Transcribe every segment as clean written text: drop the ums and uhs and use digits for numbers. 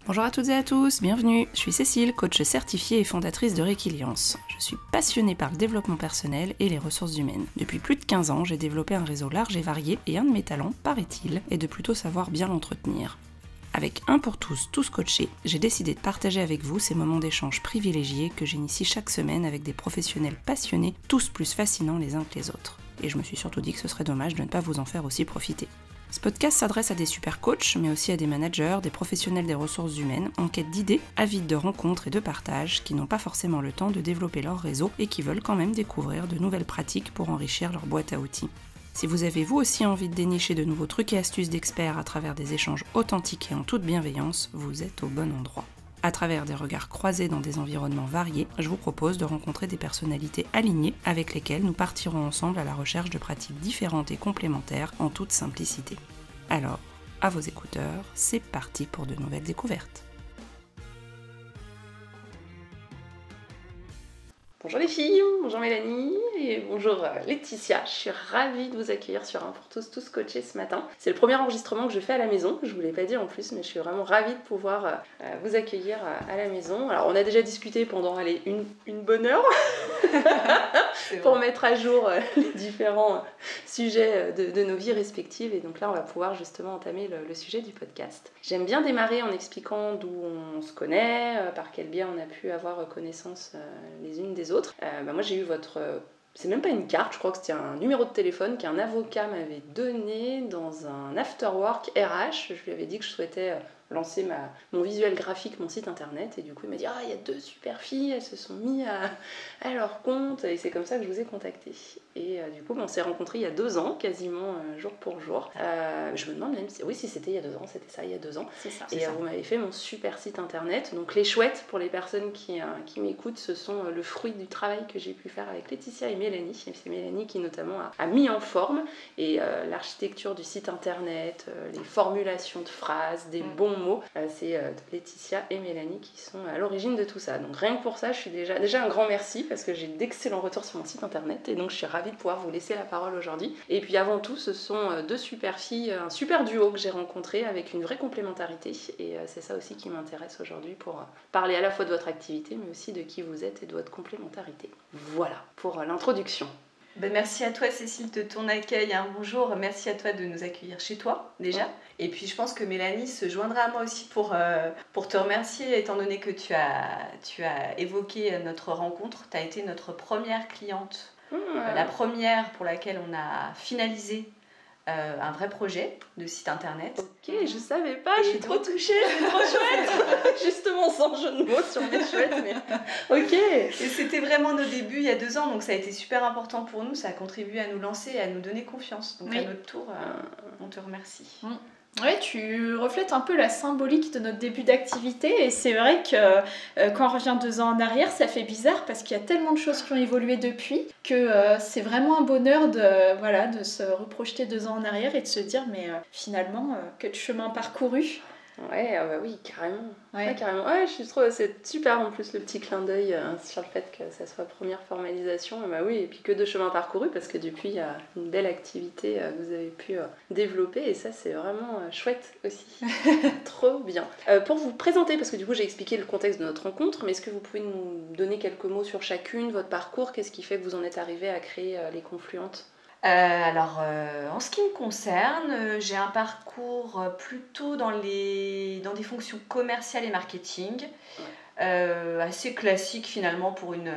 Bonjour à toutes et à tous, bienvenue. Je suis Cécile, coach certifiée et fondatrice de Réquiliance. Je suis passionnée par le développement personnel et les ressources humaines. Depuis plus de 15 ans, j'ai développé un réseau large et varié et un de mes talents, paraît-il, est de plutôt savoir bien l'entretenir. Avec Un pour tous, tous coachés, j'ai décidé de partager avec vous ces moments d'échange privilégiés que j'initie chaque semaine avec des professionnels passionnés, tous plus fascinants les uns que les autres. Et je me suis surtout dit que ce serait dommage de ne pas vous en faire aussi profiter. Ce podcast s'adresse à des super coachs, mais aussi à des managers, des professionnels des ressources humaines, en quête d'idées, avides de rencontres et de partage, qui n'ont pas forcément le temps de développer leur réseau et qui veulent quand même découvrir de nouvelles pratiques pour enrichir leur boîte à outils. Si vous avez vous aussi envie de dénicher de nouveaux trucs et astuces d'experts à travers des échanges authentiques et en toute bienveillance, vous êtes au bon endroit. À travers des regards croisés dans des environnements variés, je vous propose de rencontrer des personnalités alignées avec lesquelles nous partirons ensemble à la recherche de pratiques différentes et complémentaires en toute simplicité. Alors, à vos écouteurs, c'est parti pour de nouvelles découvertes. Bonjour les filles, bonjour Mélanie et bonjour Laetitia. Je suis ravie de vous accueillir sur Un pour tous, tous coachés ce matin. C'est le premier enregistrement que je fais à la maison, je ne vous l'ai pas dit en plus, mais je suis vraiment ravie de pouvoir vous accueillir à la maison. Alors on a déjà discuté pendant une bonne heure pour mettre à jour les différents sujets de nos vies respectives, et donc là on va pouvoir justement entamer le sujet du podcast. J'aime bien démarrer en expliquant d'où on se connaît, par quel biais on a pu avoir connaissance les unes des autres. Moi j'ai eu votre... c'est même pas une carte, je crois que c'était un numéro de téléphone qu'un avocat m'avait donné dans un afterwork RH. Je lui avais dit que je souhaitais lancer mon visuel graphique, mon site internet, et du coup il m'a dit il y a deux super filles, elles se sont mis à leur compte, et c'est comme ça que je vous ai contacté. Et du coup on s'est rencontrés il y a 2 ans, quasiment jour pour jour. Je me demande même si c'était il y a 2 ans, c'était ça, il y a 2 ans. C'est ça. Et vous m'avez fait mon super site internet. Donc les chouettes, pour les personnes qui m'écoutent, ce sont le fruit du travail que j'ai pu faire avec Laetitia et Mélanie. Et c'est Mélanie qui notamment a mis en forme et l'architecture du site internet, les formulations de phrases, des bons mots, c'est Laetitia et Mélanie qui sont à l'origine de tout ça. Donc rien que pour ça, je suis déjà un grand merci, parce que j'ai d'excellents retours sur mon site internet, et donc je suis ravie de pouvoir vous laisser la parole aujourd'hui. Et puis avant tout, ce sont 2 super filles, un super duo que j'ai rencontré avec une vraie complémentarité, et c'est ça aussi qui m'intéresse aujourd'hui pour parler à la fois de votre activité, mais aussi de qui vous êtes et de votre complémentarité. Voilà pour l'introduction. Merci à toi Cécile de ton accueil, bonjour, merci à toi de nous accueillir chez toi déjà. Et puis je pense que Mélanie se joindra à moi aussi pour te remercier, étant donné que tu as évoqué notre rencontre. Tu as été notre première cliente, la première pour laquelle on a finalisé un vrai projet de site internet. Ok, je savais pas, je suis trop touchée, c'est trop chouette. Justement, sans jeu de mots sur les chouettes, mais ok. Et c'était vraiment nos débuts il y a 2 ans, donc ça a été super important pour nous, ça a contribué à nous lancer et à nous donner confiance. Donc à notre tour, on te remercie. Oui, tu reflètes un peu la symbolique de notre début d'activité, et c'est vrai que quand on revient 2 ans en arrière, ça fait bizarre parce qu'il y a tellement de choses qui ont évolué depuis que c'est vraiment un bonheur de se reprojeter 2 ans en arrière et de se dire mais finalement quel chemin parcouru. Ouais, oui, carrément. Ouais, carrément. Ouais, je trouve c'est super en plus le petit clin d'œil sur le fait que ça soit première formalisation. Et oui, et puis que de chemin parcouru, parce que depuis il y a une belle activité que vous avez pu développer, et ça c'est vraiment chouette aussi. Trop bien. Pour vous présenter, parce que du coup j'ai expliqué le contexte de notre rencontre, mais est-ce que vous pouvez nous donner quelques mots sur chacune, votre parcours, qu'est-ce qui fait que vous en êtes arrivée à créer les Confluentes ? En ce qui me concerne, j'ai un parcours plutôt dans des fonctions commerciales et marketing, assez classique finalement pour une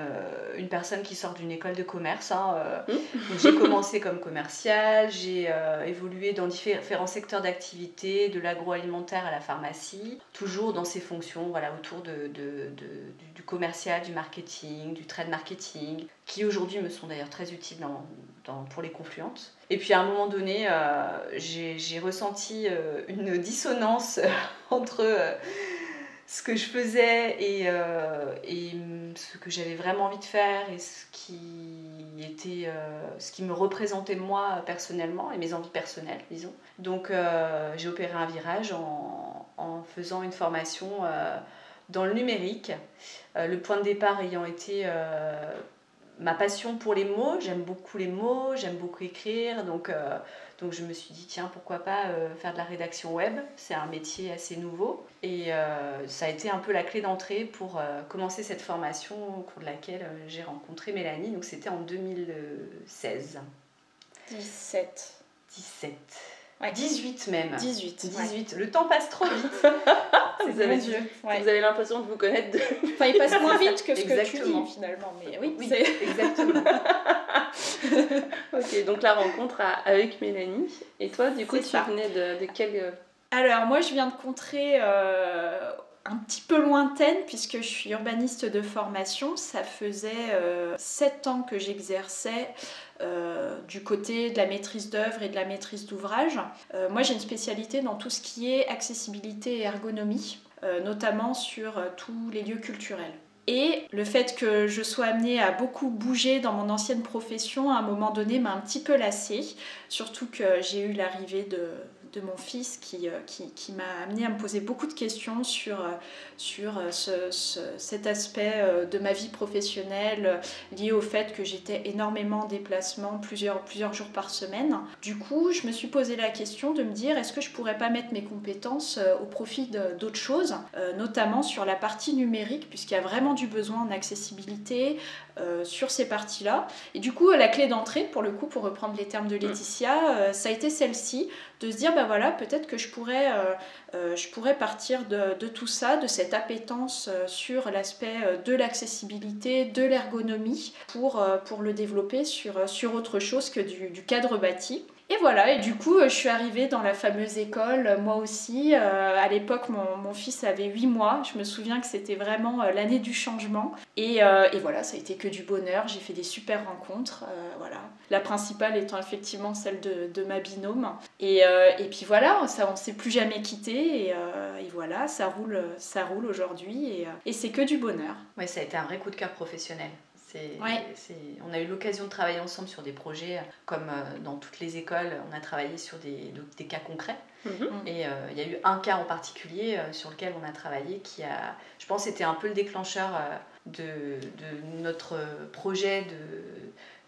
personne qui sort d'une école de commerce. Donc, j'ai commencé comme commerciale, j'ai évolué dans différents secteurs d'activité, de l'agroalimentaire à la pharmacie, toujours dans ces fonctions autour du commercial, du marketing, du trade marketing, qui aujourd'hui me sont d'ailleurs très utiles pour les Confluentes. Et puis à un moment donné, j'ai ressenti une dissonance entre ce que je faisais et ce que j'avais vraiment envie de faire, et ce qui me représentait moi personnellement et mes envies personnelles, disons. Donc j'ai opéré un virage en faisant une formation dans le numérique, le point de départ ayant été ma passion pour les mots. J'aime beaucoup les mots, j'aime beaucoup écrire, donc Donc je me suis dit, tiens, pourquoi pas faire de la rédaction web, c'est un métier assez nouveau. Et ça a été un peu la clé d'entrée pour commencer cette formation au cours de laquelle j'ai rencontré Mélanie. Donc c'était en 2016. 17. Ouais. 18 même. 18. Ouais. Le temps passe trop vite. Vous avez l'impression de vous connaître. Enfin, il passe moins vite que ce que tu dis finalement. Mais oui, c'est... exactement. Ok, donc la rencontre avec Mélanie. Et toi, du coup, tu venais de quel... Alors, moi, je viens de contrées un petit peu lointaine, puisque je suis urbaniste de formation. Ça faisait 7 ans que j'exerçais du côté de la maîtrise d'œuvre et de la maîtrise d'ouvrage. Moi, j'ai une spécialité dans tout ce qui est accessibilité et ergonomie, notamment sur tous les lieux culturels. Et le fait que je sois amenée à beaucoup bouger dans mon ancienne profession, à un moment donné, m'a un petit peu lassée. Surtout que j'ai eu l'arrivée de mon fils qui m'a amenée à me poser beaucoup de questions sur cet aspect de ma vie professionnelle lié au fait que j'étais énormément en déplacement plusieurs jours par semaine. Du coup, je me suis posé la question de me dire est-ce que je pourrais pas mettre mes compétences au profit d'autres choses, notamment sur la partie numérique, puisqu'il y a vraiment du besoin en accessibilité sur ces parties-là. Et du coup, la clé d'entrée, pour le coup, pour reprendre les termes de Laetitia, ça a été celle-ci, de se dire, bah voilà, peut-être que je pourrais partir de tout ça, de cette appétence sur l'aspect de l'accessibilité, de l'ergonomie, pour le développer sur autre chose que du cadre bâti. Et voilà, et du coup, je suis arrivée dans la fameuse école, moi aussi. À l'époque, mon fils avait 8 mois. Je me souviens que c'était vraiment l'année du changement. Et voilà, ça a été que du bonheur. J'ai fait des super rencontres. Voilà. La principale étant effectivement celle de ma binôme. Et puis voilà, ça, on ne s'est plus jamais quitté. Et voilà, ça roule aujourd'hui. Et c'est que du bonheur. Ouais, ça a été un vrai coup de cœur professionnel. On a eu l'occasion de travailler ensemble sur des projets, comme dans toutes les écoles, on a travaillé sur des cas concrets. Et il y a eu un cas en particulier sur lequel on a travaillé qui a, je pense, été un peu le déclencheur de notre projet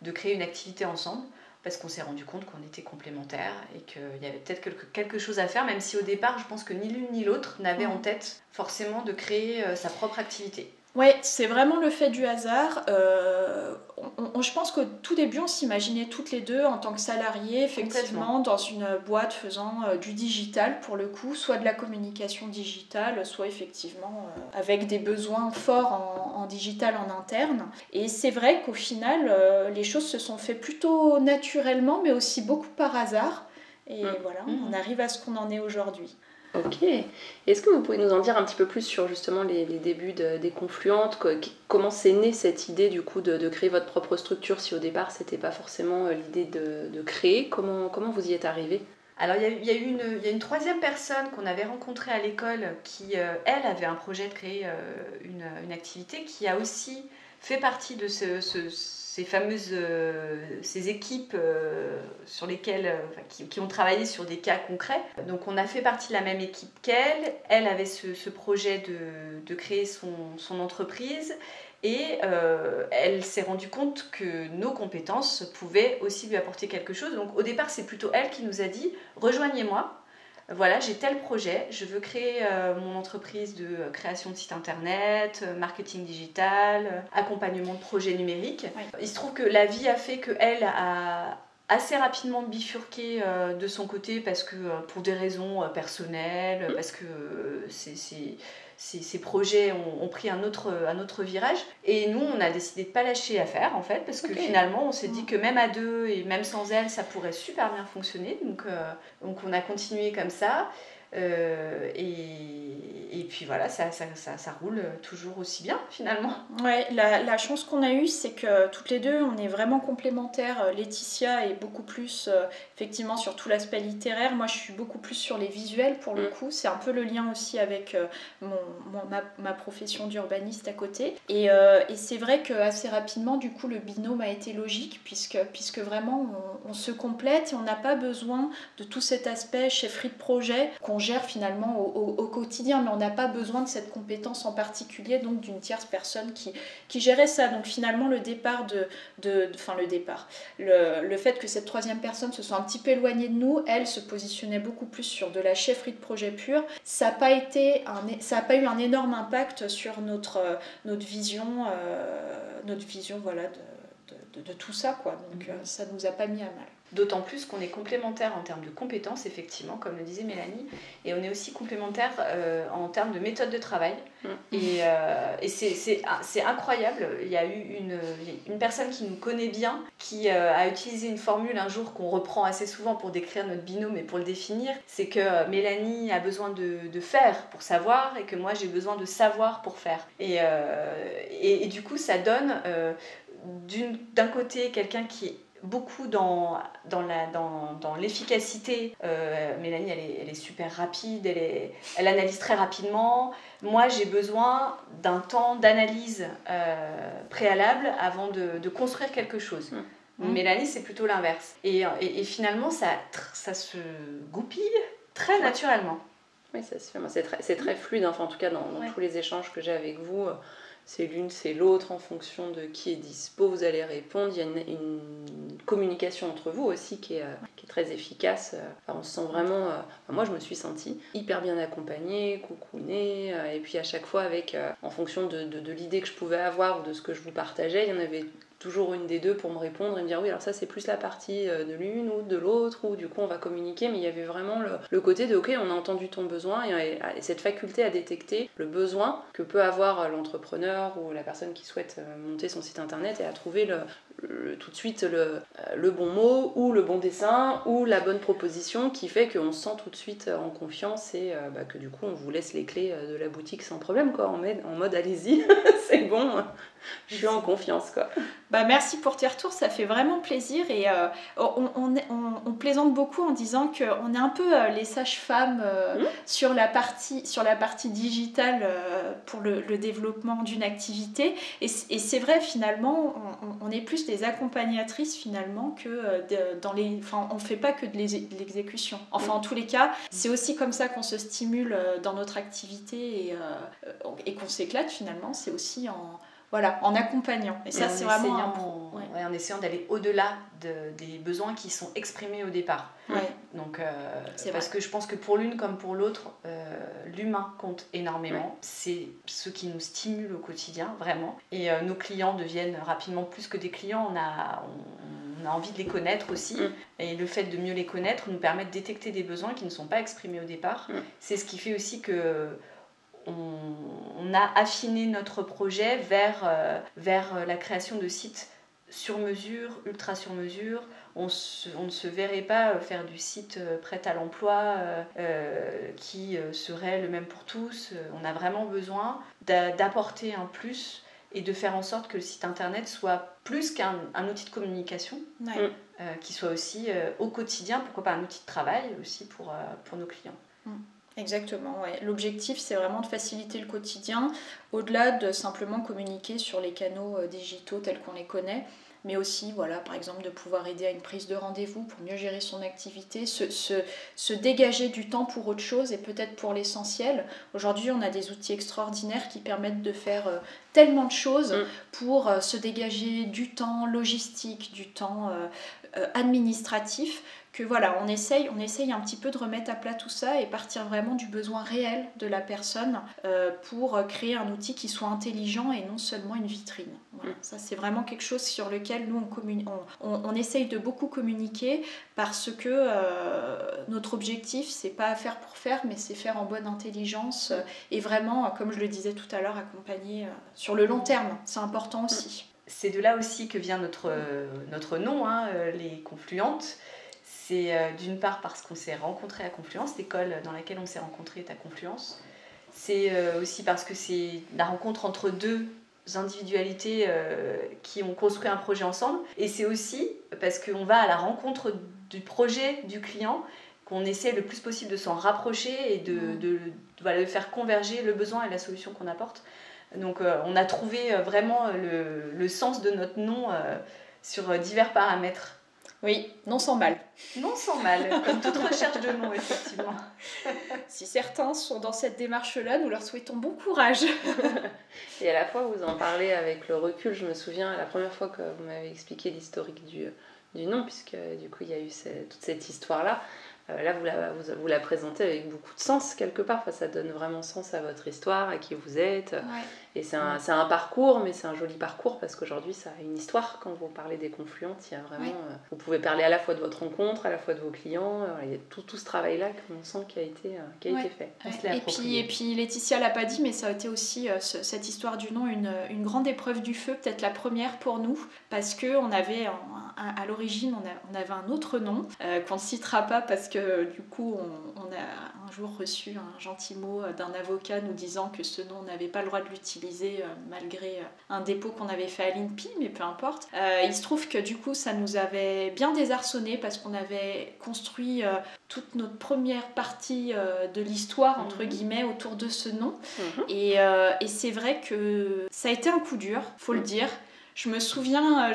de créer une activité ensemble, parce qu'on s'est rendu compte qu'on était complémentaires et qu'il y avait peut-être quelque chose à faire, même si au départ, je pense que ni l'une ni l'autre n'avait en tête forcément de créer sa propre activité. Ouais, c'est vraiment le fait du hasard. Je pense qu'au tout début, on s'imaginait toutes les deux en tant que salariées, effectivement, dans une boîte faisant du digital, pour le coup, soit de la communication digitale, soit effectivement avec des besoins forts en digital en interne. Et c'est vrai qu'au final, les choses se sont faites plutôt naturellement, mais aussi beaucoup par hasard. Et voilà, on arrive à ce qu'on en est aujourd'hui. Ok. Est-ce que vous pouvez nous en dire un petit peu plus sur justement les débuts des Confluentes, comment s'est née cette idée du coup de créer votre propre structure, si au départ c'était pas forcément l'idée de créer, comment vous y êtes arrivé? Alors il y a une troisième personne qu'on avait rencontrée à l'école qui, elle, avait un projet de créer une activité qui a aussi fait partie de ces équipes sur lesquelles, qui ont travaillé sur des cas concrets. Donc on a fait partie de la même équipe qu'elle. Elle avait ce projet de créer son entreprise. Et elle s'est rendue compte que nos compétences pouvaient aussi lui apporter quelque chose. Donc au départ, c'est plutôt elle qui nous a dit « Rejoignez-moi, voilà, j'ai tel projet, je veux créer mon entreprise de création de site internet, marketing digital, accompagnement de projets numériques. » Il se trouve que la vie a fait qu'elle a assez rapidement bifurqué de son côté parce que pour des raisons personnelles, parce que ces projets ont pris un autre virage. Et nous, on a décidé de ne pas lâcher l'affaire, en fait, parce que finalement, on s'est dit que même à deux et même sans elle, ça pourrait super bien fonctionner. Donc on a continué comme ça. Et puis voilà, ça roule toujours aussi bien finalement. Ouais, la chance qu'on a eue, c'est que toutes les deux, on est vraiment complémentaires. Laetitia est beaucoup plus effectivement sur tout l'aspect littéraire. Moi, je suis beaucoup plus sur les visuels pour le coup. C'est un peu le lien aussi avec ma profession d'urbaniste à côté. Et c'est vrai qu'assez rapidement, du coup, le binôme a été logique puisque vraiment on se complète et on n'a pas besoin de tout cet aspect chefferie de projet qu'on gère finalement au quotidien, mais on n'a pas besoin de cette compétence en particulier, donc d'une tierce personne qui gérait ça. Donc finalement le fait que cette troisième personne se soit un petit peu éloignée de nous, elle se positionnait beaucoup plus sur de la chefferie de projet pure. Ça n'a pas eu un énorme impact sur notre vision, voilà, de tout ça, quoi. Donc ça nous a pas mis à mal. D'autant plus qu'on est complémentaires en termes de compétences, effectivement, comme le disait Mélanie, et on est aussi complémentaires en termes de méthode de travail. Et c'est incroyable. Il y a eu une personne qui nous connaît bien, qui a utilisé une formule un jour qu'on reprend assez souvent pour décrire notre binôme et pour le définir. C'est que Mélanie a besoin de faire pour savoir, et que moi j'ai besoin de savoir pour faire. Et du coup, ça donne d'un côté quelqu'un qui est beaucoup dans l'efficacité. Mélanie, elle est super rapide, elle analyse très rapidement. Moi, j'ai besoin d'un temps d'analyse préalable avant de construire quelque chose. Mélanie, c'est plutôt l'inverse. Et finalement, ça se goupille très naturellement. Oui, ça se fait. C'est très fluide, enfin, en tout cas dans tous les échanges que j'ai avec vous. C'est l'une, c'est l'autre en fonction de qui est dispo, vous allez répondre. Il y a une communication entre vous aussi qui est très efficace. Enfin, on se sent vraiment... moi, je me suis sentie hyper bien accompagnée, coucounée. Et puis à chaque fois, en fonction de l'idée que je pouvais avoir ou de ce que je vous partageais, il y en avait toujours une des deux pour me répondre et me dire oui, alors ça c'est plus la partie de l'une ou de l'autre, ou du coup on va communiquer. Mais il y avait vraiment le côté de ok, on a entendu ton besoin, et cette faculté à détecter le besoin que peut avoir l'entrepreneur ou la personne qui souhaite monter son site internet, et à trouver tout de suite le bon mot ou le bon dessin ou la bonne proposition qui fait qu'on se sent tout de suite en confiance, et que du coup on vous laisse les clés de la boutique sans problème, quoi, en mode allez-y, c'est bon, je suis en confiance, quoi. Merci pour tes retours, ça fait vraiment plaisir, et on plaisante beaucoup en disant qu'on est un peu les sages-femmes sur la partie digitale pour le développement d'une activité, et c'est vrai, finalement on est plus des accompagnatrices finalement que on fait pas que de l'exécution, enfin en tous les cas c'est aussi comme ça qu'on se stimule dans notre activité, et qu'on s'éclate finalement, c'est aussi en accompagnant. Et ça, c'est vraiment en essayant d'aller au-delà des besoins qui sont exprimés au départ. Donc, parce que je pense que pour l'une comme pour l'autre, l'humain compte énormément. C'est ce qui nous stimule au quotidien, vraiment. Et nos clients deviennent rapidement plus que des clients. On a envie de les connaître aussi. Et le fait de mieux les connaître nous permet de détecter des besoins qui ne sont pas exprimés au départ. C'est ce qui fait aussi que on a affiné notre projet vers la création de sites sur mesure, ultra sur mesure. On ne se verrait pas faire du site prêt à l'emploi qui serait le même pour tous. On a vraiment besoin d'apporter un plus et de faire en sorte que le site internet soit plus qu'un outil de communication, qui soit aussi au quotidien, pourquoi pas un outil de travail aussi pour nos clients. Exactement, ouais. L'objectif, c'est vraiment de faciliter le quotidien, au-delà de simplement communiquer sur les canaux digitaux tels qu'on les connaît, mais aussi, par exemple, de pouvoir aider à une prise de rendez-vous pour mieux gérer son activité, se dégager du temps pour autre chose, et peut-être pour l'essentiel. Aujourd'hui, on a des outils extraordinaires qui permettent de faire tellement de choses pour se dégager du temps logistique, du temps administratif, que on essaye un petit peu de remettre à plat tout ça et partir vraiment du besoin réel de la personne pour créer un outil qui soit intelligent et non seulement une vitrine. Ça, c'est vraiment quelque chose sur lequel nous on essaye de beaucoup communiquer, parce que notre objectif, c'est pas faire pour faire, mais c'est faire en bonne intelligence et vraiment, comme je le disais tout à l'heure, accompagner sur le long terme. C'est important aussi. C'est de là aussi que vient notre nom, les Confluentes. C'est d'une part parce qu'on s'est rencontrés à Confluence, l'école dans laquelle on s'est rencontrés est à Confluence. C'est aussi parce que c'est la rencontre entre deux individualités qui ont construit un projet ensemble. Et c'est aussi parce qu'on va à la rencontre du projet du client qu'on essaie le plus possible de s'en rapprocher et de faire converger le besoin et la solution qu'on apporte. Donc on a trouvé vraiment le sens de notre nom sur divers paramètres. Oui, non sans mal. Non sans mal, comme toute recherche de nom, effectivement. Si certains sont dans cette démarche-là, nous leur souhaitons bon courage. Et à la fois, vous en parlez avec le recul. Je me souviens, la première fois que vous m'avez expliqué l'historique du nom, puisque du coup, il y a eu toute cette histoire-là. Là, vous la présentez avec beaucoup de sens, quelque part. Enfin, ça donne vraiment sens à votre histoire, à qui vous êtes. Ouais. Et c'est un parcours, mais c'est un joli parcours, parce qu'aujourd'hui, ça a une histoire. Quand vous parlez des Confluentes, il y a vraiment... vous pouvez parler à la fois de votre rencontre, à la fois de vos clients. Il y a tout ce travail-là qu'on sent qui a été fait. Et puis Laetitia l'a pas dit, mais ça a été aussi, cette histoire du nom, une grande épreuve du feu, peut-être la première pour nous, parce qu'on avait, à l'origine, on avait un autre nom, qu'on ne citera pas, parce que du coup, on a un jour reçu un gentil mot d'un avocat nous disant que ce nom, on n'avait pas le droit de l'utiliser malgré un dépôt qu'on avait fait à l'INPI, mais peu importe. Il se trouve que du coup, ça nous avait bien désarçonné parce qu'on avait construit toute notre première partie de l'histoire, entre guillemets, autour de ce nom. Et c'est vrai que ça a été un coup dur, faut le dire. Je me souviens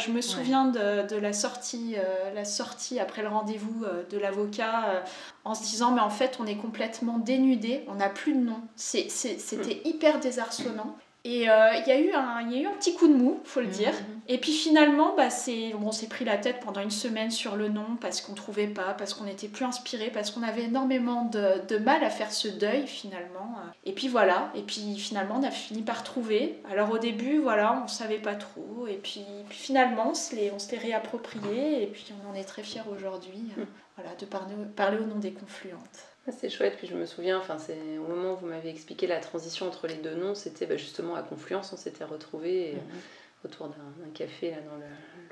de la sortie après le rendez-vous de l'avocat en se disant mais en fait on est complètement dénudé, on n'a plus de nom. C'était hyper désarçonnant. Et il y a eu un petit coup de mou, faut le dire. Et puis finalement, on s'est pris la tête pendant une semaine sur le nom parce qu'on trouvait pas, parce qu'on n'était plus inspiré, parce qu'on avait énormément de mal à faire ce deuil finalement. Et puis voilà, et puis finalement on a fini par trouver. Alors au début, voilà, on savait pas trop. Et puis finalement, on se l'est réapproprié et puis on en est très fiers aujourd'hui de parler au nom des Confluentes. C'est chouette, puis je me souviens, au moment où vous m'avez expliqué la transition entre les deux noms, c'était justement à Confluence, on s'était retrouvés autour d'un café là, dans le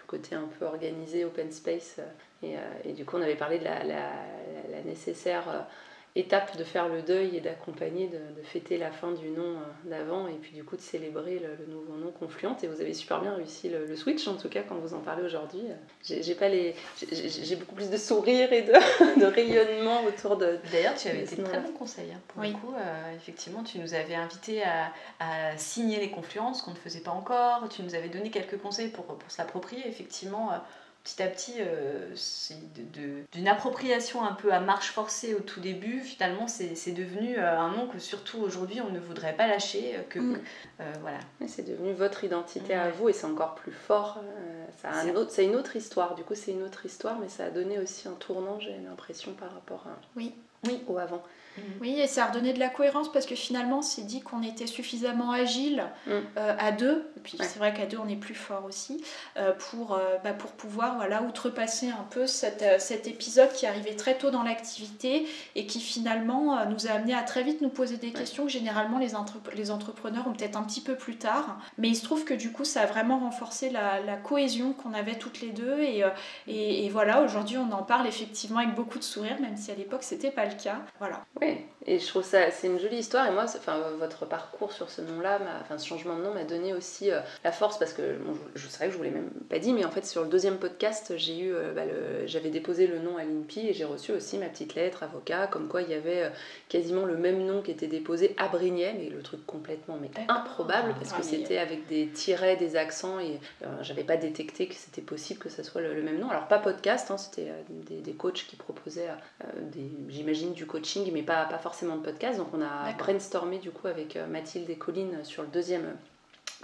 côté un peu organisé, open space, et du coup on avait parlé de la nécessaire étape de faire le deuil et d'accompagner, de fêter la fin du nom d'avant et puis du coup de célébrer le nouveau nom Confluente. Et vous avez super bien réussi le switch, en tout cas quand vous en parlez aujourd'hui. J'ai beaucoup plus de sourire et de rayonnement autour de... D'ailleurs, tu avais été très bon conseil. Pour le coup, effectivement, tu nous avais invité à signer les Confluentes, ce qu'on ne faisait pas encore. Tu nous avais donné quelques conseils pour s'approprier, effectivement... Petit à petit, d'une appropriation un peu à marche forcée au tout début, finalement c'est devenu un nom que surtout aujourd'hui on ne voudrait pas lâcher. Voilà. C'est devenu votre identité à vous et c'est encore plus fort. C'est une autre histoire, du coup c'est une autre histoire, mais ça a donné aussi un tournant, j'ai l'impression, par rapport au avant. Oui, et ça a redonné de la cohérence parce que finalement, on s'est dit qu'on était suffisamment agile à deux, et puis c'est vrai qu'à deux, on est plus fort aussi, pour pouvoir outrepasser un peu cet épisode qui arrivait très tôt dans l'activité et qui finalement nous a amené à très vite nous poser des questions que généralement les entrepreneurs ont peut-être un petit peu plus tard. Mais il se trouve que du coup, ça a vraiment renforcé la cohésion qu'on avait toutes les deux et voilà, aujourd'hui, on en parle effectivement avec beaucoup de sourire, même si à l'époque, c'était pas le cas. Voilà. Oui, et je trouve ça, c'est une jolie histoire. Et moi, votre parcours sur ce nom-là, ce changement de nom m'a donné aussi la force parce que c'est vrai que je vous l'ai même pas dit, mais en fait, sur le deuxième podcast, j'avais déposé le nom à l'INPI et j'ai reçu aussi ma petite lettre avocat, comme quoi il y avait quasiment le même nom qui était déposé à Brignais, mais le truc complètement improbable parce que c'était avec des tirets, des accents et j'avais pas détecté que c'était possible que ça soit le même nom. Alors, pas podcast, c'était des coachs qui proposaient j'imagine du coaching, mais pas forcément de podcast. Donc on a brainstormé du coup avec Mathilde et Colline sur le deuxième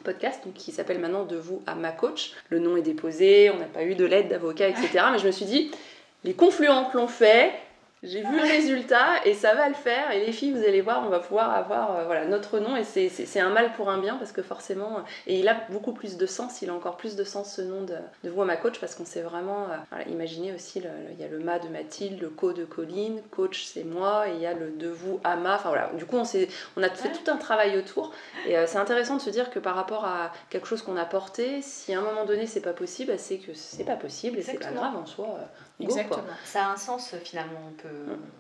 podcast, donc, qui s'appelle maintenant De vous à ma coach. Le nom est déposé, on n'a pas eu de lettre d'avocat, etc. Mais je me suis dit, les Confluentes l'ont fait, j'ai vu le résultat et ça va le faire. Et les filles, vous allez voir, on va pouvoir avoir notre nom. Et c'est un mal pour un bien parce que forcément, et il a beaucoup plus de sens, il a encore plus de sens ce nom de vous à ma coach parce qu'on s'est vraiment imaginé aussi, il y a le ma de Mathilde, le co de Colline, coach c'est moi, et il y a le de vous à ma. Enfin voilà, du coup on a fait tout un travail autour. Et c'est intéressant de se dire que par rapport à quelque chose qu'on a porté, si à un moment donné c'est pas possible, c'est que c'est pas possible et c'est pas grave en soi. Exactement. Quoi. Ça a un sens finalement.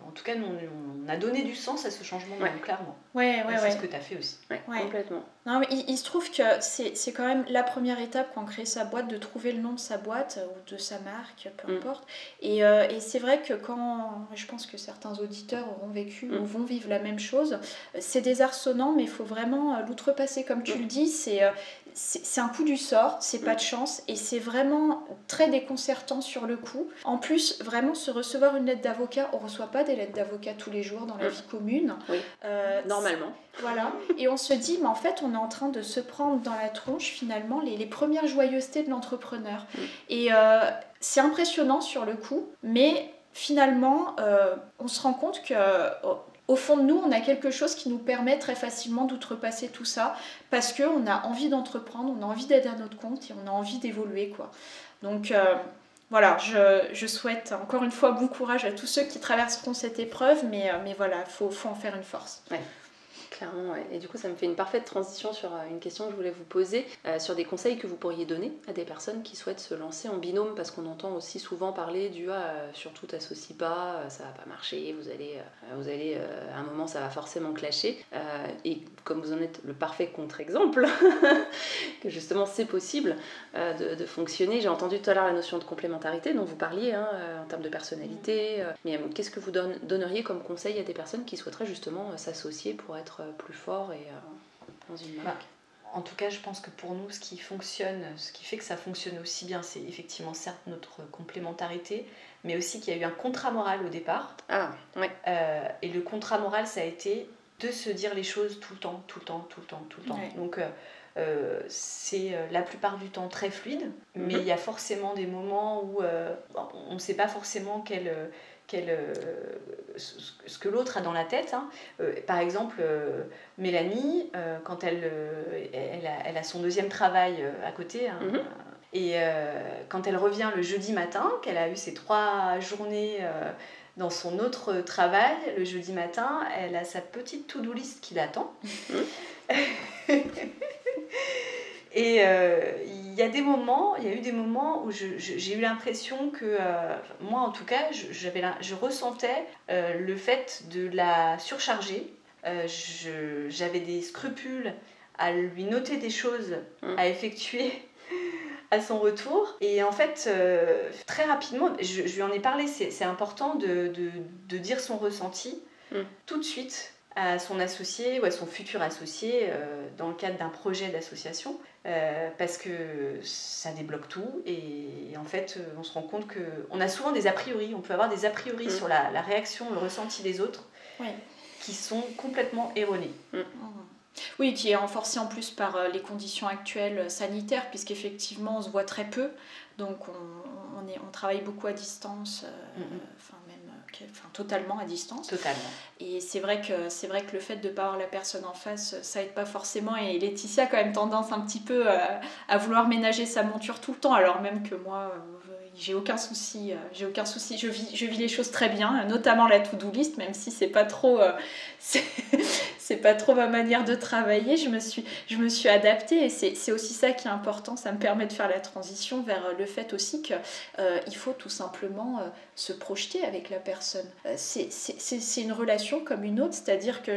En tout cas, nous, on a donné du sens à ce changement, clairement. C'est ce que tu as fait aussi. Ouais. Complètement. Non, mais il se trouve que c'est quand même la première étape quand on crée sa boîte, de trouver le nom de sa boîte ou de sa marque, peu importe. Et c'est vrai que je pense que certains auditeurs auront vécu ou vont vivre la même chose, c'est désarçonnant, mais il faut vraiment l'outrepasser, comme tu le dis. C'est un coup du sort, c'est pas de chance, et c'est vraiment très déconcertant sur le coup. En plus, vraiment se recevoir une lettre d'avocat, on reçoit pas des lettres d'avocat tous les jours dans la vie commune. Oui. Normalement. Voilà, et on se dit, mais en fait, on est en train de se prendre dans la tronche finalement les premières joyeusetés de l'entrepreneur. Et c'est impressionnant sur le coup, mais finalement, on se rend compte que au fond de nous, on a quelque chose qui nous permet très facilement d'outrepasser tout ça, parce qu'on a envie d'entreprendre, on a envie d'être à notre compte et on a envie d'évoluer, quoi. Donc voilà, je souhaite encore une fois bon courage à tous ceux qui traverseront cette épreuve, mais voilà, faut en faire une force. Ouais. Clairement, ouais. Et du coup, ça me fait une parfaite transition sur une question que je voulais vous poser, sur des conseils que vous pourriez donner à des personnes qui souhaitent se lancer en binôme, parce qu'on entend aussi souvent parler du surtout t'associes pas, ça va pas marcher, vous allez à un moment ça va forcément clasher, et comme vous en êtes le parfait contre-exemple, que justement c'est possible de fonctionner. J'ai entendu tout à l'heure la notion de complémentarité dont vous parliez, en termes de personnalité, mais qu'est-ce que vous donneriez comme conseil à des personnes qui souhaiteraient justement s'associer pour être plus fort et dans une marque? En tout cas, je pense que pour nous, ce qui fait que ça fonctionne aussi bien, c'est effectivement certes notre complémentarité, mais aussi qu'il y a eu un contrat moral au départ. Ah, ouais. Et le contrat moral, ça a été de se dire les choses tout le temps. Ouais. Donc, c'est la plupart du temps très fluide, mais il y a forcément des moments où on ne sait pas forcément ce que l'autre a dans la tête. Par exemple, Mélanie, quand elle a son deuxième travail à côté, et quand elle revient le jeudi matin, qu'elle a eu ses 3 journées dans son autre travail, le jeudi matin, elle a sa petite to-do list qui l'attend. Et il y a eu des moments où j'ai eu l'impression que, moi en tout cas, je ressentais le fait de la surcharger. J'avais des scrupules à lui noter des choses à effectuer à son retour. Et en fait, très rapidement, je lui en ai parlé, c'est important de dire son ressenti tout de suite à son associé ou à son futur associé dans le cadre d'un projet d'association, parce que ça débloque tout. Et en fait, on se rend compte qu'on a souvent des a priori, on peut avoir des a priori sur la réaction, le ressenti des autres, qui sont complètement erronés. Oui, qui est renforcé en plus par les conditions actuelles sanitaires, puisqu'effectivement on se voit très peu, donc on travaille beaucoup à distance, totalement à distance. Totalement. Et c'est vrai que le fait de ne pas avoir la personne en face, ça aide pas forcément. Et Laetitia a quand même tendance un petit peu à vouloir ménager sa monture tout le temps, alors même que moi, j'ai aucun souci. Je vis les choses très bien, notamment la to-do list, même si c'est pas trop, c'est pas trop ma manière de travailler. Je me suis adaptée, et c'est aussi ça qui est important. Ça me permet de faire la transition vers le fait aussi que il faut tout simplement se projeter avec la personne. C'est une relation comme une autre, c'est-à-dire que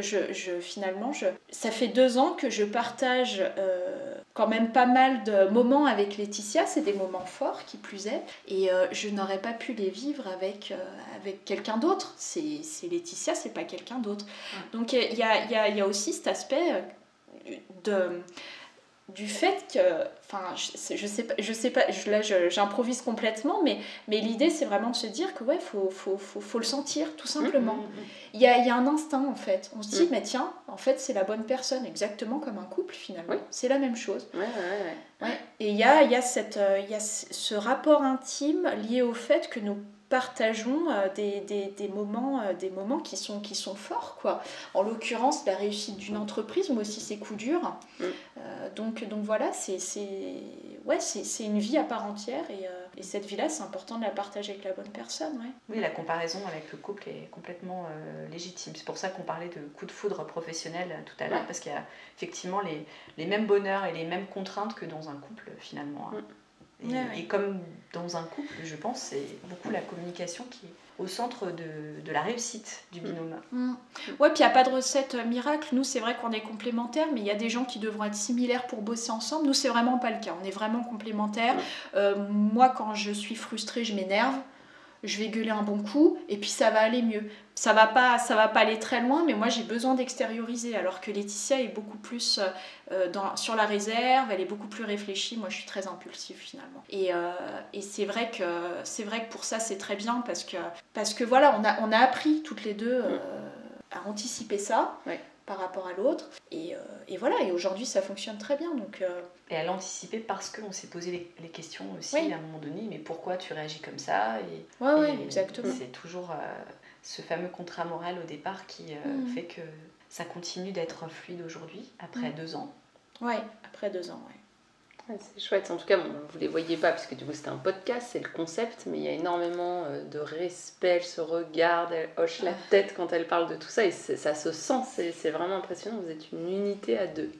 finalement, ça fait 2 ans que je partage quand même pas mal de moments avec Laetitia. C'est des moments forts, qui plus est, et je n'aurais pas pu les vivre avec quelqu'un d'autre. C'est Laetitia, c'est pas quelqu'un d'autre. Donc il y a aussi cet aspect du fait que, enfin, je sais pas, là j'improvise complètement, mais l'idée c'est vraiment de se dire que faut le sentir tout simplement. Il y a un instinct en fait. On se dit mais tiens, en fait c'est la bonne personne, exactement comme un couple finalement. C'est la même chose. Et il y a ce rapport intime lié au fait que nous partageons des moments qui sont forts, quoi. En l'occurrence, la réussite d'une entreprise, mais aussi ses coups durs. Donc voilà, c'est une vie à part entière, et cette vie-là, c'est important de la partager avec la bonne personne. Oui, la comparaison avec le couple est complètement légitime. C'est pour ça qu'on parlait de coup de foudre professionnel tout à l'heure, parce qu'il y a effectivement les mêmes bonheurs et les mêmes contraintes que dans un couple, finalement. Et comme dans un couple, je pense, c'est beaucoup la communication qui est au centre de la réussite du binôme. Ouais, puis il n'y a pas de recette miracle. Nous, c'est vrai qu'on est complémentaires, mais il y a des gens qui devront être similaires pour bosser ensemble. Nous, c'est vraiment pas le cas. On est vraiment complémentaires. Moi, quand je suis frustrée, je m'énerve. Je vais gueuler un bon coup et puis ça va aller mieux. Ça va pas aller très loin, mais moi j'ai besoin d'extérioriser, alors que Laetitia est beaucoup plus sur la réserve, elle est beaucoup plus réfléchie. Moi je suis très impulsive finalement. Et c'est vrai que pour ça c'est très bien parce que voilà, on a appris toutes les deux à anticiper ça. Ouais. Par rapport à l'autre et voilà, et aujourd'hui ça fonctionne très bien donc et à l'anticiper parce qu'on s'est posé les questions aussi à un moment donné, mais pourquoi tu réagis comme ça, et exactement. c'est toujours ce fameux contrat moral au départ qui fait que ça continue d'être fluide aujourd'hui après 2 ans. Après 2 ans, Ouais, c'est chouette. En tout cas, bon, vous ne les voyez pas parce que du coup c'était un podcast, c'est le concept, mais il y a énormément de respect, elle se regarde, elle hoche la tête quand elle parle de tout ça et ça se sent, c'est vraiment impressionnant, vous êtes une unité à 2.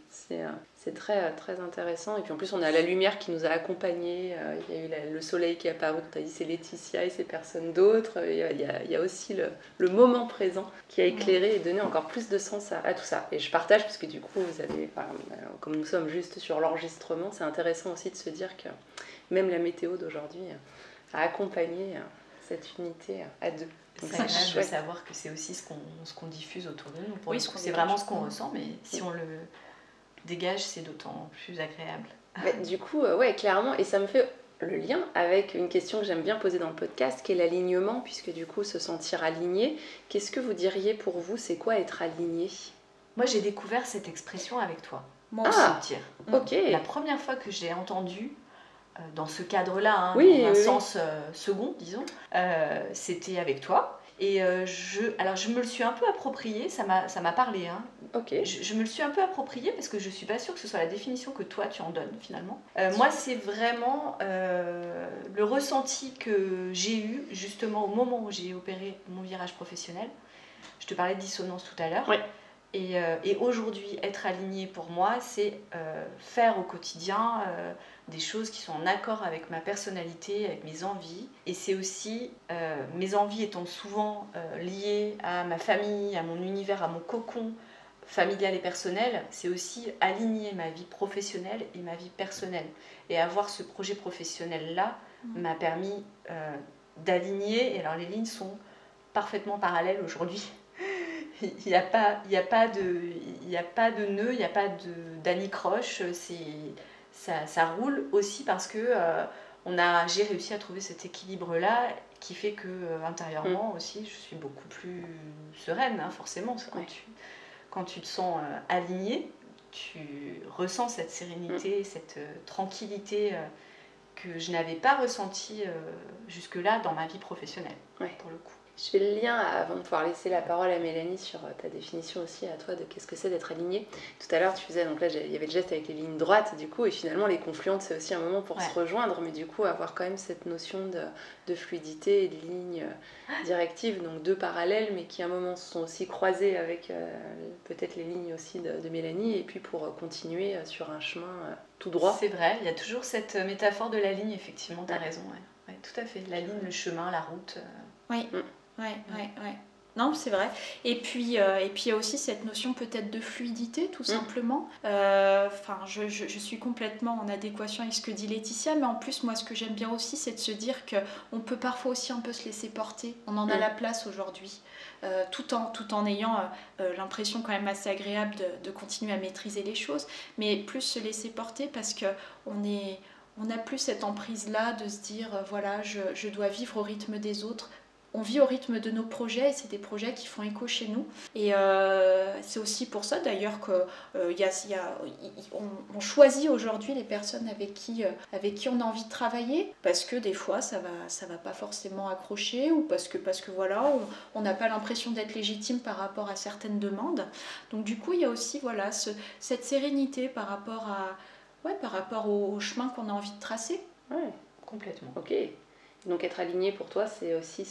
C'est très, très intéressant. Et puis en plus, on a la lumière qui nous a accompagnés. Il y a eu le soleil qui est apparu. Quand tu as dit c'est Laetitia et c'est personne d'autre. Il y a aussi le moment présent qui a éclairé et donné encore plus de sens à tout ça. Et je partage parce que du coup, vous avez, comme nous sommes juste sur l'enregistrement, c'est intéressant aussi de se dire que même la météo d'aujourd'hui a accompagné cette unité à 2. C'est agréable de savoir que c'est aussi ce qu'on diffuse autour de nous. C'est vraiment ce qu'on ressent, mais si on le dégage, c'est d'autant plus agréable. Mais du coup, clairement, et ça me fait le lien avec une question que j'aime bien poser dans le podcast, qui est l'alignement, puisque du coup, se sentir aligné. Qu'est-ce que vous diriez pour vous, c'est quoi être aligné ? Moi, j'ai découvert cette expression avec toi. Moi aussi. Ok. La première fois que j'ai entendu dans ce cadre-là, dans un sens second, disons, c'était avec toi. Et je me le suis un peu approprié, ça m'a parlé. Ok. Je me le suis un peu approprié parce que je suis pas sûre que ce soit la définition que toi tu en donnes finalement. Moi, c'est vraiment le ressenti que j'ai eu justement au moment où j'ai opéré mon virage professionnel. Je te parlais de dissonance tout à l'heure. Oui. Et aujourd'hui, être aligné pour moi, c'est faire au quotidien des choses qui sont en accord avec ma personnalité, avec mes envies. Et c'est aussi, mes envies étant souvent liées à ma famille, à mon univers, à mon cocon familial et personnel, c'est aussi aligner ma vie professionnelle et ma vie personnelle. Et avoir ce projet professionnel-là m'a permis d'aligner. Et alors les lignes sont parfaitement parallèles aujourd'hui. Il n'y a pas de nœud, il n'y a pas d'anicroche, ça roule aussi parce que j'ai réussi à trouver cet équilibre-là qui fait que intérieurement aussi je suis beaucoup plus sereine, forcément. Quand tu te sens aligné, tu ressens cette sérénité, cette tranquillité que je n'avais pas ressentie jusque-là dans ma vie professionnelle, pour le coup. Je fais le lien avant de pouvoir laisser la parole à Mélanie sur ta définition aussi à toi de qu'est-ce que c'est d'être aligné. Tout à l'heure tu faisais, donc là il y avait le geste avec les lignes droites du coup, et finalement les confluentes c'est aussi un moment pour se rejoindre, mais du coup avoir quand même cette notion de fluidité et de lignes directives, donc 2 parallèles mais qui à un moment se sont aussi croisées avec peut-être les lignes aussi de Mélanie, et puis pour continuer sur un chemin tout droit. C'est vrai, il y a toujours cette métaphore de la ligne, effectivement, tu as raison, tout à fait, la ligne, le chemin, la route. Oui. Non, c'est vrai. Et puis il y a aussi cette notion peut-être de fluidité, tout simplement. Je suis complètement en adéquation avec ce que dit Laetitia, mais en plus, moi, ce que j'aime bien aussi, c'est de se dire qu'on peut parfois aussi un peu se laisser porter. On en a la place aujourd'hui, tout en ayant l'impression quand même assez agréable de continuer à maîtriser les choses, mais plus se laisser porter parce qu'on n'a plus cette emprise-là de se dire, voilà, je dois vivre au rythme des autres. On vit au rythme de nos projets et c'est des projets qui font écho chez nous. Et c'est aussi pour ça d'ailleurs qu'on choisit aujourd'hui les personnes avec qui on a envie de travailler, parce que des fois ça va pas forcément accrocher, ou parce que voilà, on n'a pas l'impression d'être légitime par rapport à certaines demandes. Donc du coup il y a aussi cette sérénité par rapport au chemin qu'on a envie de tracer. Ouais, complètement. Ok. Donc être aligné pour toi, c'est aussi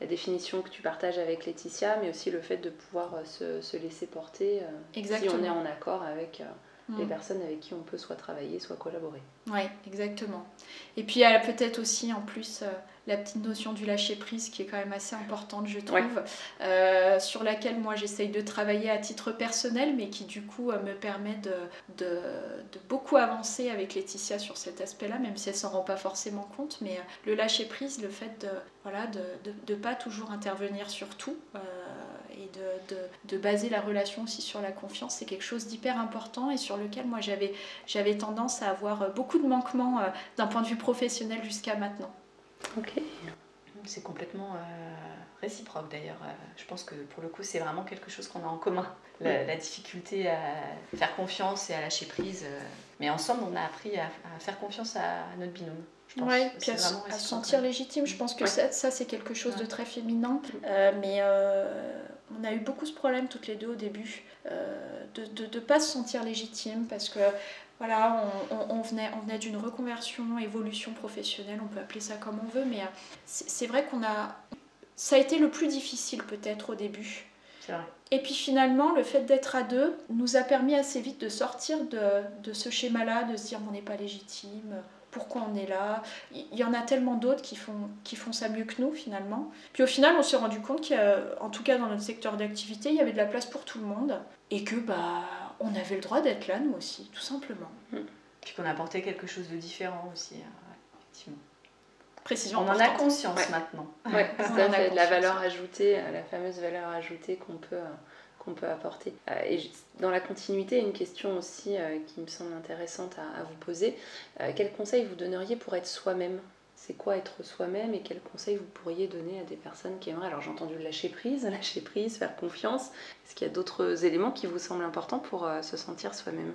la définition que tu partages avec Laetitia, mais aussi le fait de pouvoir se laisser porter si on est en accord avec les personnes avec qui on peut soit travailler, soit collaborer. Oui, exactement. Et puis il y a peut-être aussi en plus la petite notion du lâcher-prise qui est quand même assez importante, je trouve, sur laquelle moi j'essaye de travailler à titre personnel, mais qui du coup me permet de beaucoup avancer avec Laetitia sur cet aspect-là, même si elle s'en rend pas forcément compte. Mais le lâcher-prise, le fait de pas toujours intervenir sur tout, et de baser la relation aussi sur la confiance, c'est quelque chose d'hyper important et sur lequel moi j'avais tendance à avoir beaucoup de manquements d'un point de vue professionnel jusqu'à maintenant. Ok. C'est complètement réciproque d'ailleurs. Je pense que pour le coup c'est vraiment quelque chose qu'on a en commun. La difficulté à faire confiance et à lâcher prise. Mais ensemble on a appris à faire confiance à notre binôme. Oui, puis à se sentir légitime. Je pense que ça c'est quelque chose de très féminin. Mais on a eu beaucoup ce problème toutes les deux au début, de ne pas se sentir légitime parce que voilà, on venait d'une reconversion, évolution professionnelle, on peut appeler ça comme on veut, mais c'est vrai ça a été le plus difficile peut-être au début. C'est vrai. Et puis finalement, le fait d'être à deux nous a permis assez vite de sortir de ce schéma-là, de se dire on n'est pas légitime, pourquoi on est là. Il y en a tellement d'autres qui font ça mieux que nous finalement. Puis au final, on s'est rendu compte qu'en tout cas dans notre secteur d'activité, il y avait de la place pour tout le monde et que on avait le droit d'être là nous aussi, tout simplement. Puis qu'on apportait quelque chose de différent aussi, effectivement. Précision on en a conscience maintenant. Oui, ça fait de la valeur ajoutée, la fameuse valeur ajoutée qu'on peut apporter. Et dans la continuité, une question aussi qui me semble intéressante à vous poser. Quels conseils vous donneriez pour être soi-même ? C'est quoi être soi-même et quels conseils vous pourriez donner à des personnes qui aimeraient ? Alors j'ai entendu lâcher prise, faire confiance. Est-ce qu'il y a d'autres éléments qui vous semblent importants pour se sentir soi-même ?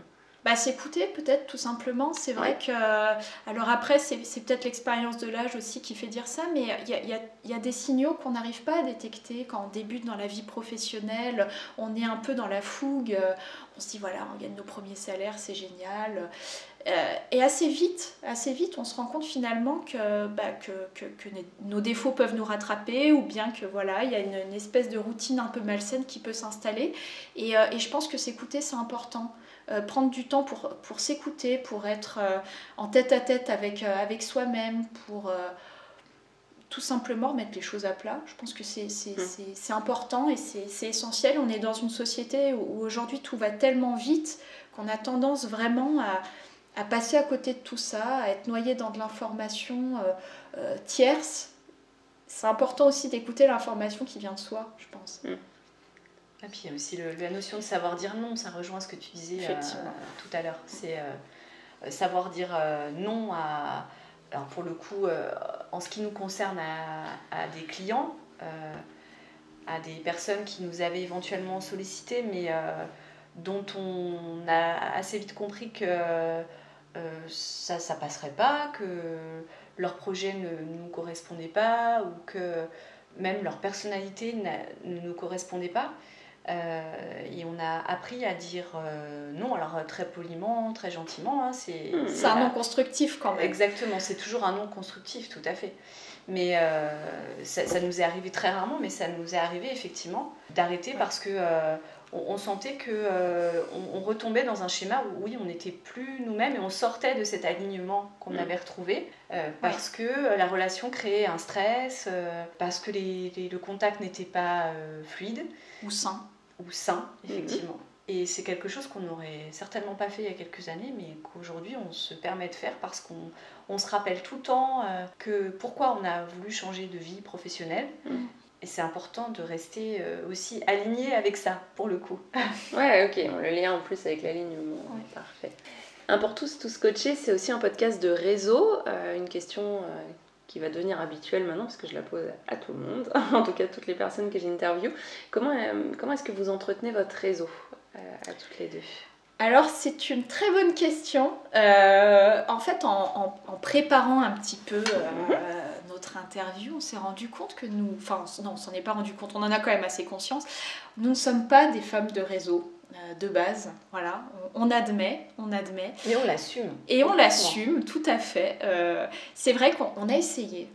S'écouter peut-être tout simplement, c'est vrai que alors après c'est peut-être l'expérience de l'âge aussi qui fait dire ça, mais il y a des signaux qu'on n'arrive pas à détecter quand on débute dans la vie professionnelle, on est un peu dans la fougue, on se dit voilà on gagne nos premiers salaires, c'est génial, et assez vite on se rend compte finalement que nos défauts peuvent nous rattraper ou bien que voilà il y a une espèce de routine un peu malsaine qui peut s'installer et je pense que s'écouter c'est important. Prendre du temps pour s'écouter, pour être en tête-à-tête avec soi-même, pour tout simplement remettre les choses à plat. Je pense que c'est important et c'est essentiel. On est dans une société où aujourd'hui tout va tellement vite qu'on a tendance vraiment à passer à côté de tout ça, à être noyé dans de l'information tierce. C'est important aussi d'écouter l'information qui vient de soi, je pense. Et puis il y a aussi la notion de savoir dire non, ça rejoint ce que tu disais tout à l'heure. C'est savoir dire non alors pour le coup, en ce qui nous concerne à des clients, à des personnes qui nous avaient éventuellement sollicité, mais dont on a assez vite compris que ça passerait pas, que leur projet ne nous correspondait pas ou que même leur personnalité ne nous correspondait pas. Et on a appris à dire non, alors très poliment, très gentiment. Hein, c'est un non constructif quand même. Exactement, c'est toujours un non constructif, tout à fait. Mais ça nous est arrivé très rarement, mais ça nous est arrivé effectivement d'arrêter parce que on sentait qu'on retombait dans un schéma où oui, on n'était plus nous-mêmes et on sortait de cet alignement qu'on avait retrouvé parce que la relation créait un stress, parce que le contact n'était pas fluide. Ou sain, effectivement. Et c'est quelque chose qu'on n'aurait certainement pas fait il y a quelques années, mais qu'aujourd'hui on se permet de faire parce qu'on se rappelle tout le temps pourquoi on a voulu changer de vie professionnelle. Et c'est important de rester aussi aligné avec ça, pour le coup. Ouais, ok, le lien en plus avec l'alignement, parfait. Un pour tous coachés, c'est aussi un podcast de réseau. Une question qui va devenir habituelle maintenant, parce que je la pose à tout le monde, en tout cas toutes les personnes que j'interviewe. Comment est-ce que vous entretenez votre réseau à toutes les deux ? Alors c'est une très bonne question. En fait, en préparant un petit peu notre interview, on s'est rendu compte que nous... Enfin non, on s'en est pas rendu compte, on en a quand même assez conscience. Nous ne sommes pas des femmes de réseau de base, voilà. On admet. Et on l'assume. Et on l'assume, tout à fait. C'est vrai qu'on a essayé.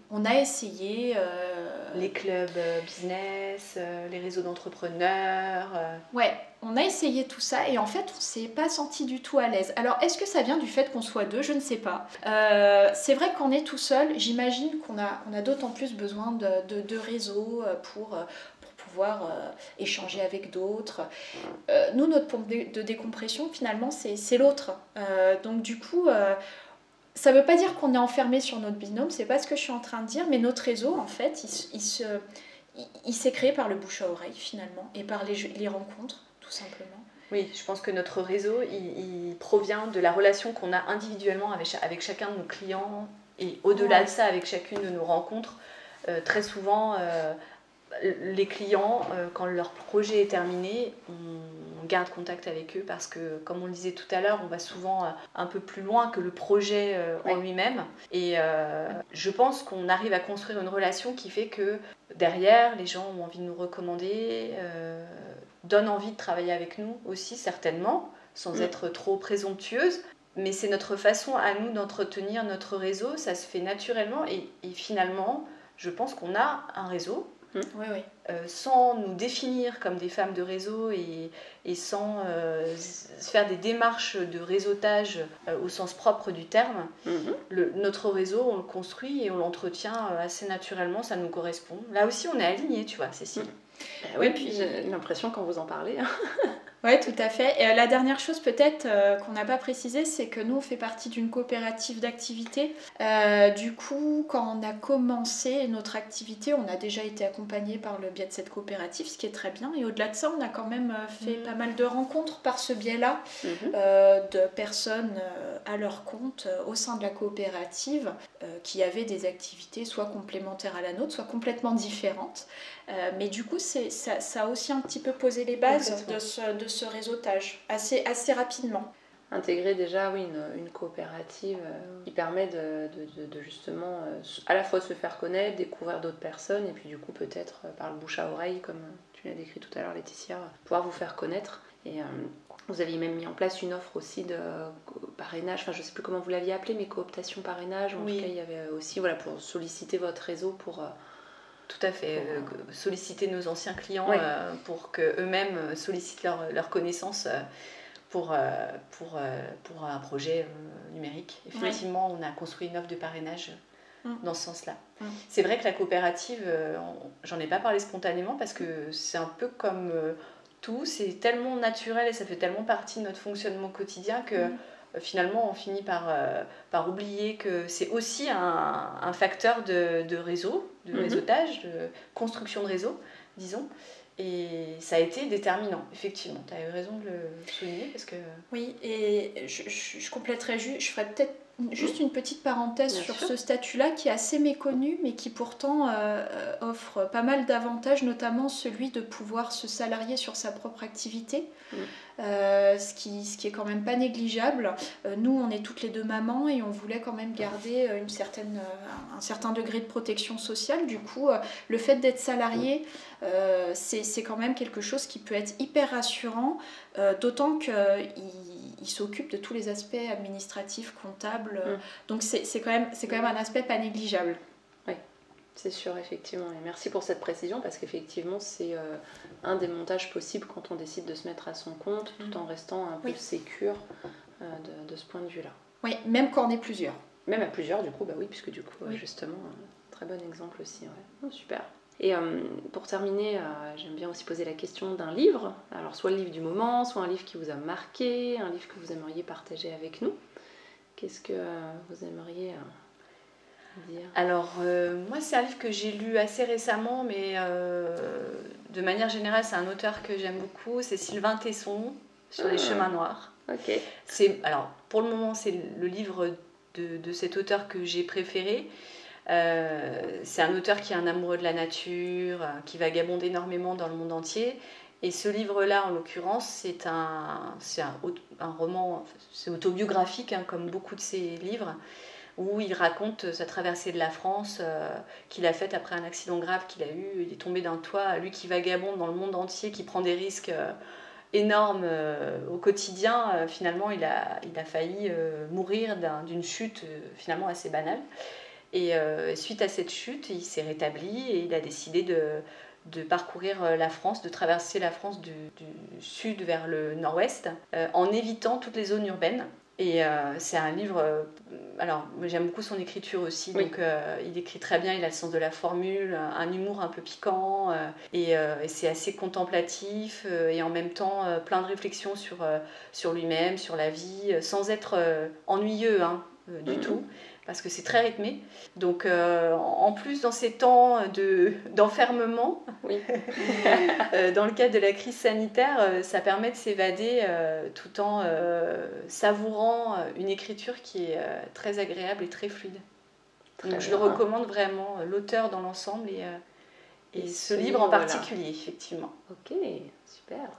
Les clubs business, les réseaux d'entrepreneurs. Ouais, on a essayé tout ça et en fait on s'est pas senti du tout à l'aise. Alors est-ce que ça vient du fait qu'on soit deux? Je ne sais pas. C'est vrai qu'on est tout seul, j'imagine qu'on a d'autant plus besoin de réseaux pour pouvoir échanger avec d'autres. Nous, notre pompe de décompression, finalement, c'est l'autre. Donc du coup, ça ne veut pas dire qu'on est enfermé sur notre binôme, c'est pas ce que je suis en train de dire, mais notre réseau, en fait, il s'est créé par le bouche à oreille, finalement, et par les rencontres, tout simplement. Oui, je pense que notre réseau, il provient de la relation qu'on a individuellement avec chacun de nos clients, et au-delà de ça, avec chacune de nos rencontres. Très souvent, les clients, quand leur projet est terminé, on garde contact avec eux parce que, comme on le disait tout à l'heure, on va souvent un peu plus loin que le projet en lui-même. Et je pense qu'on arrive à construire une relation qui fait que derrière, les gens ont envie de nous recommander, donnent envie de travailler avec nous aussi, certainement, sans être trop présomptueuse. Mais c'est notre façon à nous d'entretenir notre réseau, ça se fait naturellement et finalement, je pense qu'on a un réseau. Oui, oui. Sans nous définir comme des femmes de réseau et sans faire des démarches de réseautage au sens propre du terme, notre réseau, on le construit et on l'entretient assez naturellement, ça nous correspond. Là aussi, on est alignés, tu vois, Cécile. Oui, puis j'ai l'impression quand vous en parlez. Oui, tout à fait. Et la dernière chose peut-être qu'on n'a pas précisé, c'est que nous, on fait partie d'une coopérative d'activité. Du coup, quand on a commencé notre activité, on a déjà été accompagné par le biais de cette coopérative, ce qui est très bien. Et au-delà de ça, on a quand même fait pas mal de rencontres par ce biais-là, de personnes à leur compte au sein de la coopérative qui avaient des activités soit complémentaires à la nôtre, soit complètement différentes. Mais du coup, ça a aussi un petit peu posé les bases de ce réseautage assez rapidement. Intégrer déjà une coopérative qui permet de justement à la fois se faire connaître, découvrir d'autres personnes et puis du coup peut-être par le bouche à oreille comme tu l'as décrit tout à l'heure Laetitia, pouvoir vous faire connaître. Et vous aviez même mis en place une offre aussi de parrainage, enfin je ne sais plus comment vous l'aviez appelé, mais cooptation parrainage. En tout cas il y avait aussi pour solliciter votre réseau pour... Tout à fait, solliciter nos anciens clients pour qu'eux-mêmes sollicitent leurs connaissances pour un projet numérique. Effectivement, on a construit une offre de parrainage dans ce sens-là. C'est vrai que la coopérative, j'en ai pas parlé spontanément parce que c'est un peu comme tout, c'est tellement naturel et ça fait tellement partie de notre fonctionnement quotidien que finalement on finit par oublier que c'est aussi un facteur de réseau, de réseautage, de construction de réseau, disons. Et ça a été déterminant, effectivement. Tu as eu raison de le souligner parce que... Oui, et je compléterai juste, je ferai peut-être juste une petite parenthèse sur ce statut-là qui est assez méconnu, mais qui pourtant offre pas mal d'avantages, notamment celui de pouvoir se salarier sur sa propre activité, ce qui est quand même pas négligeable. Nous, on est toutes les deux mamans et on voulait quand même garder un certain degré de protection sociale. Du coup, le fait d'être salarié, c'est quand même quelque chose qui peut être hyper rassurant, d'autant qu'il s'occupe de tous les aspects administratifs, comptables. Donc c'est quand même un aspect pas négligeable. Oui, c'est sûr, effectivement. Et merci pour cette précision, parce qu'effectivement, c'est un des montages possibles quand on décide de se mettre à son compte, tout en restant un peu sécure de ce point de vue-là. Oui, même quand on est plusieurs. Même à plusieurs, du coup, puisque du coup, justement, très bon exemple aussi. Ouais. Super. Et pour terminer, j'aime bien aussi poser la question d'un livre. Alors, soit le livre du moment, soit un livre qui vous a marqué, un livre que vous aimeriez partager avec nous. Qu'est-ce que vous aimeriez dire ? Alors, moi, c'est un livre que j'ai lu assez récemment, mais de manière générale, c'est un auteur que j'aime beaucoup. C'est Sylvain Tesson, sur les chemins noirs. Ok. Alors, pour le moment, c'est le livre de cet auteur que j'ai préféré. C'est un auteur qui est un amoureux de la nature, qui vagabonde énormément dans le monde entier. Et ce livre-là, en l'occurrence, c'est un roman, c'est autobiographique, comme beaucoup de ses livres, où il raconte sa traversée de la France qu'il a faite après un accident grave qu'il a eu. Il est tombé d'un toit, lui qui vagabonde dans le monde entier, qui prend des risques énormes au quotidien. Finalement, il a failli mourir d'une chute finalement assez banale. Et suite à cette chute, il s'est rétabli et il a décidé de parcourir la France, de traverser la France du sud vers le nord-ouest, en évitant toutes les zones urbaines. Et c'est un livre... alors, j'aime beaucoup son écriture aussi, donc il écrit très bien, il a le sens de la formule, un humour un peu piquant, et c'est assez contemplatif, et en même temps plein de réflexions sur lui-même, sur la vie, sans être ennuyeux du tout, parce que c'est très rythmé. Donc en plus dans ces temps d'enfermement, dans le cadre de la crise sanitaire, ça permet de s'évader tout en savourant une écriture qui est très agréable et très fluide. Donc je le recommande vraiment, l'auteur dans l'ensemble et ce livre en particulier, effectivement. Ok, super.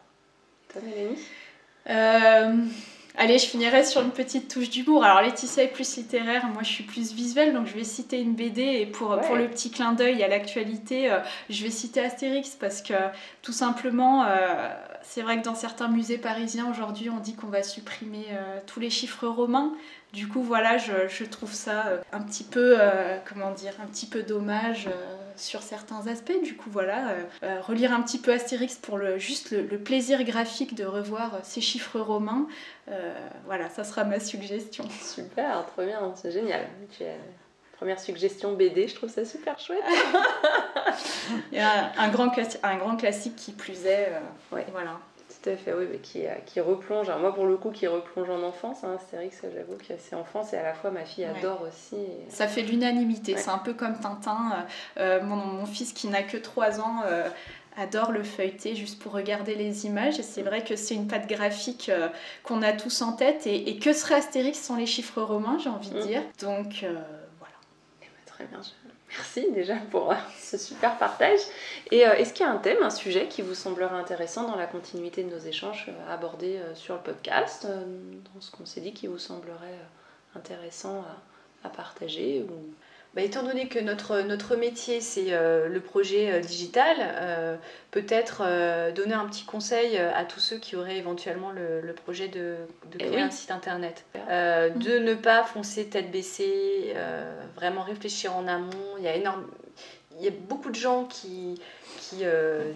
Toi, Mélanie ? Allez, je finirai sur une petite touche d'humour. Alors Laetitia est plus littéraire, moi je suis plus visuelle, donc je vais citer une BD et pour le petit clin d'œil à l'actualité, je vais citer Astérix parce que tout simplement, c'est vrai que dans certains musées parisiens aujourd'hui, on dit qu'on va supprimer tous les chiffres romains. Du coup, voilà, je trouve ça un petit peu, un petit peu dommage sur certains aspects. Du coup, voilà, relire un petit peu Astérix pour juste le plaisir graphique de revoir ces chiffres romains. Voilà, ça sera ma suggestion. Super, trop bien, c'est génial. Première suggestion BD, je trouve ça super chouette. Il y a un grand classique qui plus est. Voilà. Tout à fait, oui, mais qui replonge, alors moi pour le coup qui replonge en enfance, Astérix, j'avoue que c'est enfance et à la fois ma fille adore aussi. Et... Ça fait l'unanimité, c'est un peu comme Tintin, mon fils qui n'a que 3 ans adore le feuilleter juste pour regarder les images et c'est vrai que c'est une patte graphique qu'on a tous en tête et que serait Astérix sans les chiffres romains, j'ai envie de dire, donc voilà. Et très bien, merci déjà pour ce super partage. Et est-ce qu'il y a un thème, un sujet qui vous semblerait intéressant dans la continuité de nos échanges abordés sur le podcast, dans ce qu'on s'est dit qui vous semblerait intéressant à partager ou... Étant donné que notre métier c'est le projet digital, peut-être donner un petit conseil à tous ceux qui auraient éventuellement le projet de créer un site internet. De ne pas foncer tête baissée, vraiment réfléchir en amont. Il y a beaucoup de gens qui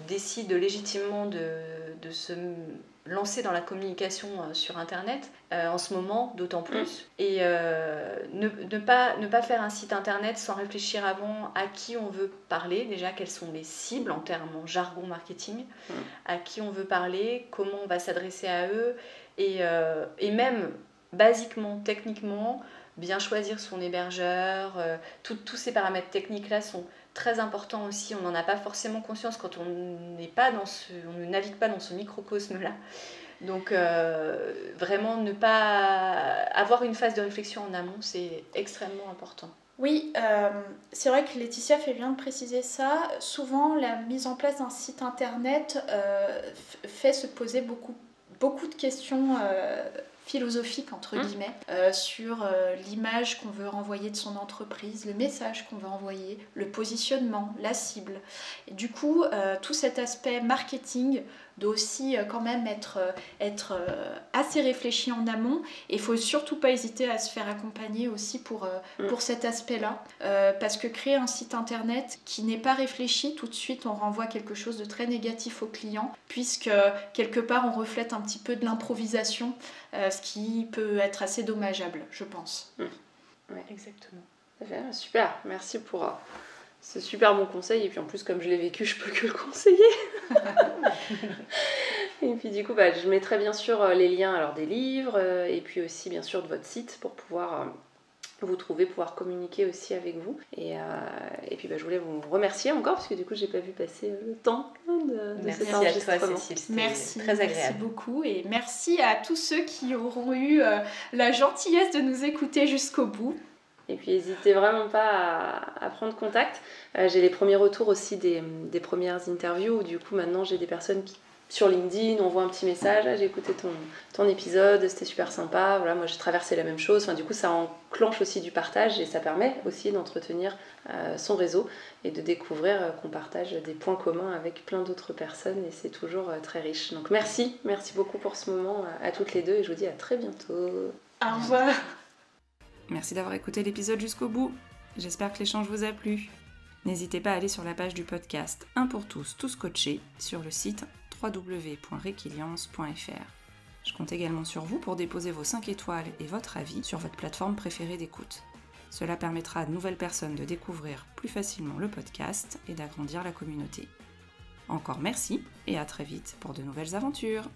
décident légitimement de se lancer dans la communication sur internet en ce moment d'autant plus et ne pas faire un site internet sans réfléchir avant à qui on veut parler, déjà quelles sont les cibles en termes en jargon marketing, à qui on veut parler, comment on va s'adresser à eux et même basiquement, techniquement, bien choisir son hébergeur, tous ces paramètres techniques là sont très important aussi, on n'en a pas forcément conscience quand on ne navigue pas dans ce microcosme-là. Donc vraiment ne pas avoir une phase de réflexion en amont, c'est extrêmement important. Oui, c'est vrai que Laetitia fait bien de préciser ça. Souvent, la mise en place d'un site internet fait se poser beaucoup de questions philosophique entre guillemets sur l'image qu'on veut renvoyer de son entreprise, le message qu'on veut envoyer, le positionnement, la cible. Et du coup, tout cet aspect marketing doit aussi quand même être assez réfléchi en amont et il faut surtout pas hésiter à se faire accompagner aussi pour cet aspect-là parce que créer un site internet qui n'est pas réfléchi, tout de suite on renvoie quelque chose de très négatif au client puisque quelque part on reflète un petit peu de l'improvisation ce qui peut être assez dommageable, je pense. Ouais, exactement. Super, merci pour ce super bon conseil. Et puis en plus, comme je l'ai vécu, je peux que le conseiller. Et puis du coup, je mettrai bien sûr les liens des livres et puis aussi bien sûr de votre site pour pouvoir vous trouver, pouvoir communiquer aussi avec vous. Et puis je voulais vous remercier encore parce que du coup, j'ai pas vu passer le temps de cet enregistrement. Merci à toi, Cécile. Merci, très agréable. Merci beaucoup et merci à tous ceux qui auront eu la gentillesse de nous écouter jusqu'au bout. Et puis n'hésitez vraiment pas à prendre contact. J'ai les premiers retours aussi des premières interviews où du coup maintenant j'ai des personnes qui sur LinkedIn, on voit un petit message, j'ai écouté ton épisode, c'était super sympa, voilà, moi j'ai traversé la même chose, du coup ça enclenche aussi du partage et ça permet aussi d'entretenir son réseau et de découvrir qu'on partage des points communs avec plein d'autres personnes et c'est toujours très riche. Donc merci beaucoup pour ce moment à toutes les deux et je vous dis à très bientôt. Au revoir. Merci d'avoir écouté l'épisode jusqu'au bout. j'espère que l'échange vous a plu. N'hésitez pas à aller sur la page du podcast Un pour tous, tous coachés sur le site www.requiliance.fr. Je compte également sur vous pour déposer vos 5 étoiles et votre avis sur votre plateforme préférée d'écoute. Cela permettra à de nouvelles personnes de découvrir plus facilement le podcast et d'agrandir la communauté. Encore merci et à très vite pour de nouvelles aventures.